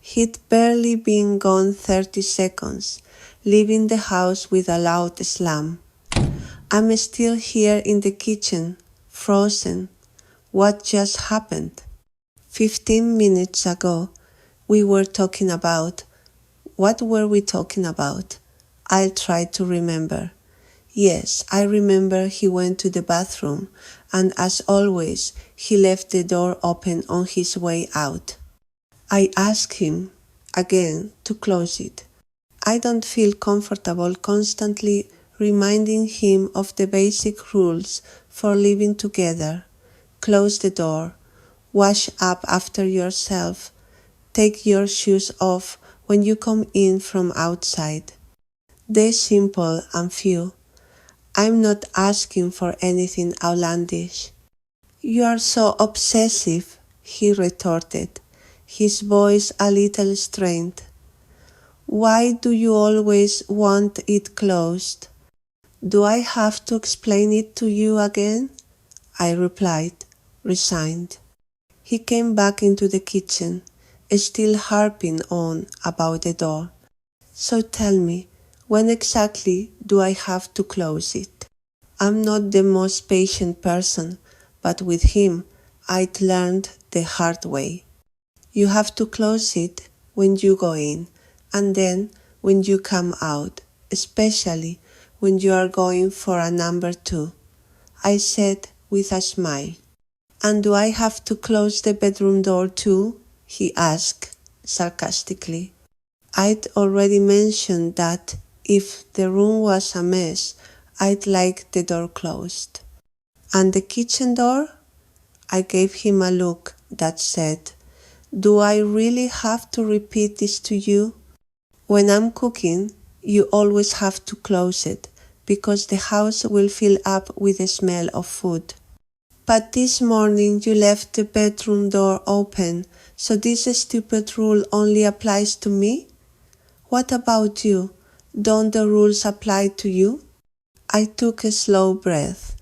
He'd barely been gone 30 seconds, leaving the house with a loud slam. I'm still here in the kitchen, frozen. What just happened? 15 minutes ago, we were talking about. What were we talking about? I'll try to remember. Yes, I remember he went to the bathroom, and as always, he left the door open on his way out. I asked him, again, to close it. I don't feel comfortable constantly reminding him of the basic rules for living together. Close the door, wash up after yourself, take your shoes off when you come in from outside. They're simple and few. I'm not asking for anything outlandish. You are so obsessive, he retorted, his voice a little strained. Why do you always want it closed? Do I have to explain it to you again? I replied, resigned. He came back into the kitchen, still harping on about the door. So tell me, when exactly do I have to close it? I'm not the most patient person, but with him I'd learned the hard way. You have to close it when you go in, and then when you come out, especially when you are going for a number 2, I said with a smile. And do I have to close the bedroom door too? He asked sarcastically. I'd already mentioned that if the room was a mess, I'd like the door closed. And the kitchen door? I gave him a look that said, do I really have to repeat this to you? When I'm cooking, you always have to close it because the house will fill up with the smell of food. But this morning you left the bedroom door open, so this stupid rule only applies to me? What about you? Don't the rules apply to you? I took a slow breath.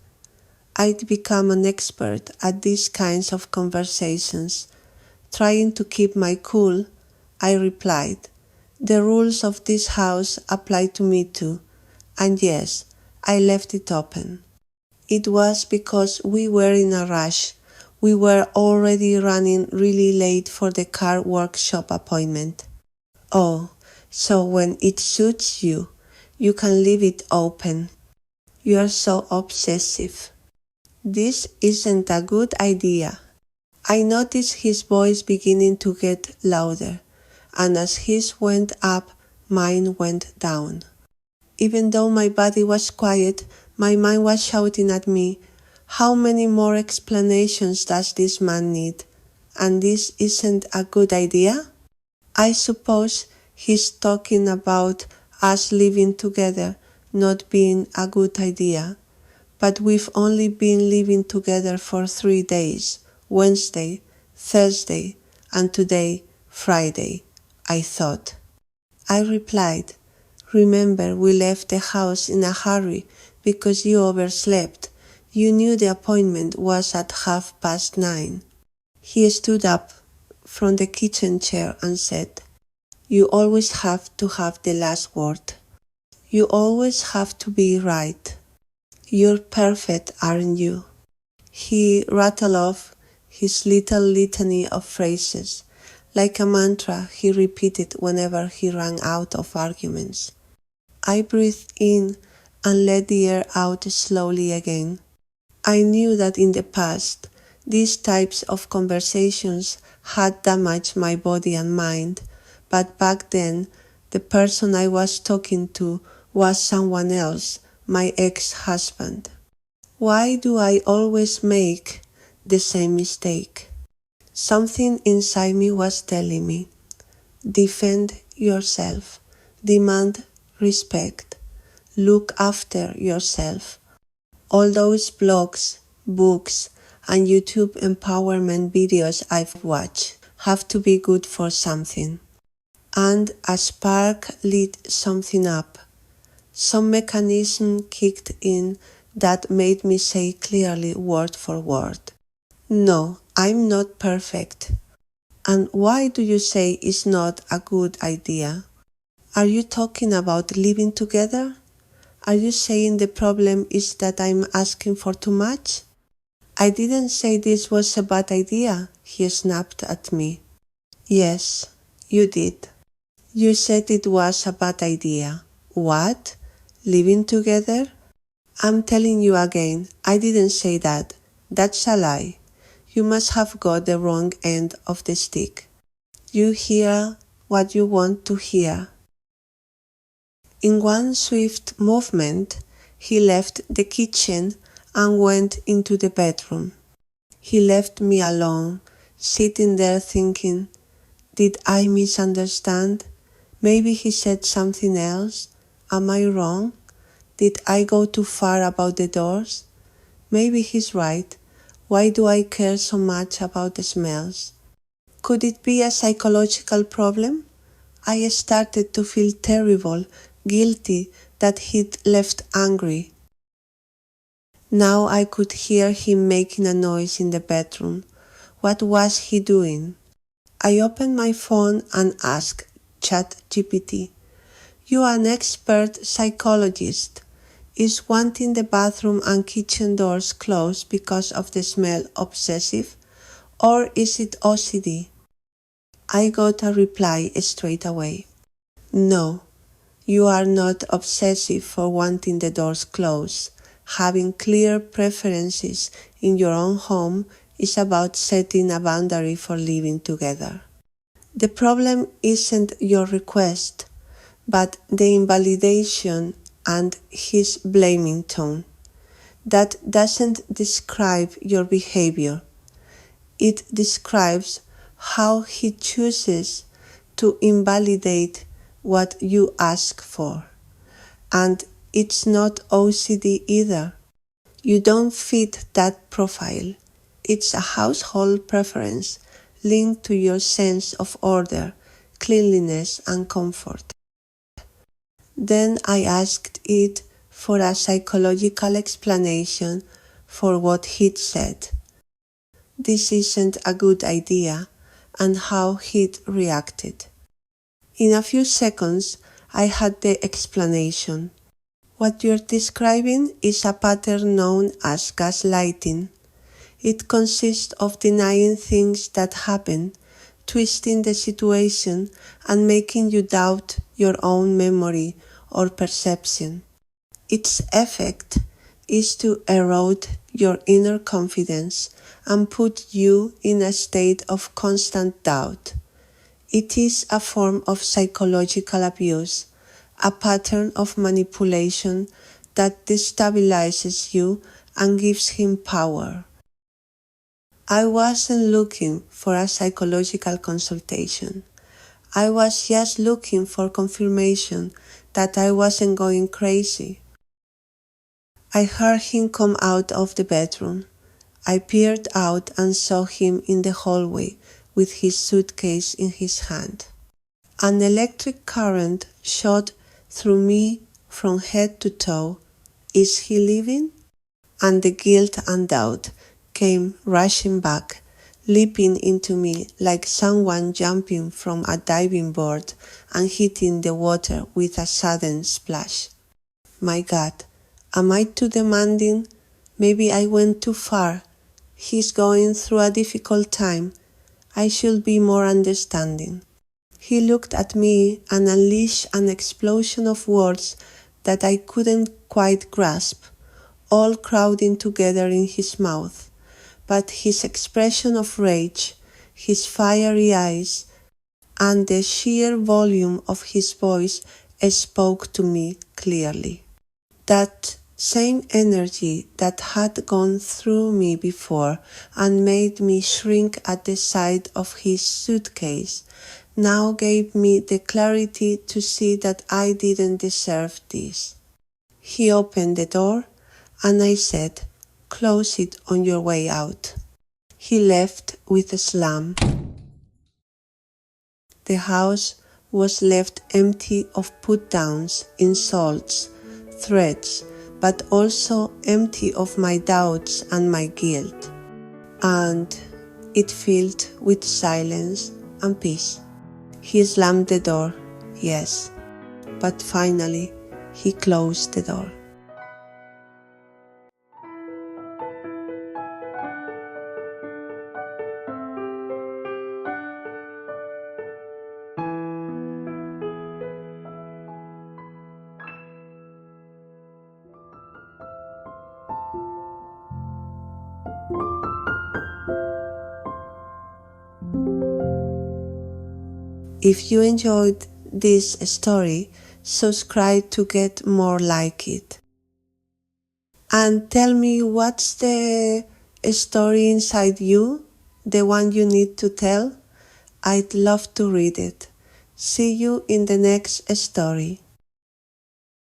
I'd become an expert at these kinds of conversations. Trying to keep my cool, I replied, the rules of this house apply to me too, and yes, I left it open. It was because we were in a rush. We were already running really late for the car workshop appointment. Oh, so when it suits you, you can leave it open. You are so obsessive. This isn't a good idea. I noticed his voice beginning to get louder, and as his went up, mine went down. Even though my body was quiet, my mind was shouting at me, how many more explanations does this man need? And this isn't a good idea? I suppose he's talking about us living together not being a good idea. But we've only been living together for 3 days, Wednesday, Thursday, and today, Friday, I thought. I replied, remember we left the house in a hurry because you overslept. You knew the appointment was at 9:30. He stood up from the kitchen chair and said, you always have to have the last word. You always have to be right. You're perfect, aren't you? He rattled off his little litany of phrases, like a mantra he repeated whenever he ran out of arguments. I breathed in and let the air out slowly again. I knew that in the past, these types of conversations had damaged my body and mind, but back then, the person I was talking to was someone else, my ex-husband. Why do I always make the same mistake? Something inside me was telling me, defend yourself, demand respect, look after yourself. All those blogs, books, and YouTube empowerment videos I've watched have to be good for something. And a spark lit something up. Some mechanism kicked in that made me say clearly word for word, no, I'm not perfect. And why do you say it's not a good idea? Are you talking about living together? Are you saying the problem is that I'm asking for too much? I didn't say this was a bad idea, he snapped at me. Yes, you did. You said it was a bad idea. What? Living together? I'm telling you again, I didn't say that. That's a lie. You must have got the wrong end of the stick. You hear what you want to hear. In one swift movement, he left the kitchen and went into the bedroom. He left me alone, sitting there thinking, did I misunderstand? Maybe he said something else. Am I wrong? Did I go too far about the doors? Maybe he's right. Why do I care so much about the smells? Could it be a psychological problem? I started to feel terrible, guilty that he'd left angry. Now I could hear him making a noise in the bedroom. What was he doing? I opened my phone and asked ChatGPT, "You are an expert psychologist. Is wanting the bathroom and kitchen doors closed because of the smell obsessive, or is it OCD?" I got a reply straight away. No, you are not obsessive for wanting the doors closed. Having clear preferences in your own home is about setting a boundary for living together. The problem isn't your request, but the invalidation and his blaming tone. That doesn't describe your behavior. It describes how he chooses to invalidate what you ask for. And it's not OCD either. You don't fit that profile. It's a household preference linked to your sense of order, cleanliness, and comfort. Then I asked it for a psychological explanation for what he'd said. This isn't a good idea, and how he'd reacted. In a few seconds, I had the explanation. What you're describing is a pattern known as gaslighting. It consists of denying things that happen, twisting the situation, and making you doubt your own memory or perception. Its effect is to erode your inner confidence and put you in a state of constant doubt. It is a form of psychological abuse, a pattern of manipulation that destabilizes you and gives him power. I wasn't looking for a psychological consultation. I was just looking for confirmation that I wasn't going crazy. I heard him come out of the bedroom. I peered out and saw him in the hallway with his suitcase in his hand. An electric current shot through me from head to toe. Is he leaving? And the guilt and doubt came rushing back, leaping into me like someone jumping from a diving board and hitting the water with a sudden splash. My God, am I too demanding? Maybe I went too far. He's going through a difficult time. I should be more understanding. He looked at me and unleashed an explosion of words that I couldn't quite grasp, all crowding together in his mouth. But his expression of rage, his fiery eyes, and the sheer volume of his voice spoke to me clearly. That same energy that had gone through me before and made me shrink at the sight of his suitcase now gave me the clarity to see that I didn't deserve this. He opened the door and I said, "Close it on your way out." He left with a slam. The house was left empty of put-downs, insults, threats, but also empty of my doubts and my guilt. And it filled with silence and peace. He slammed the door, yes, but finally he closed the door. If you enjoyed this story, subscribe to get more like it. And tell me, what's the story inside you, the one you need to tell? I'd love to read it. See you in the next story.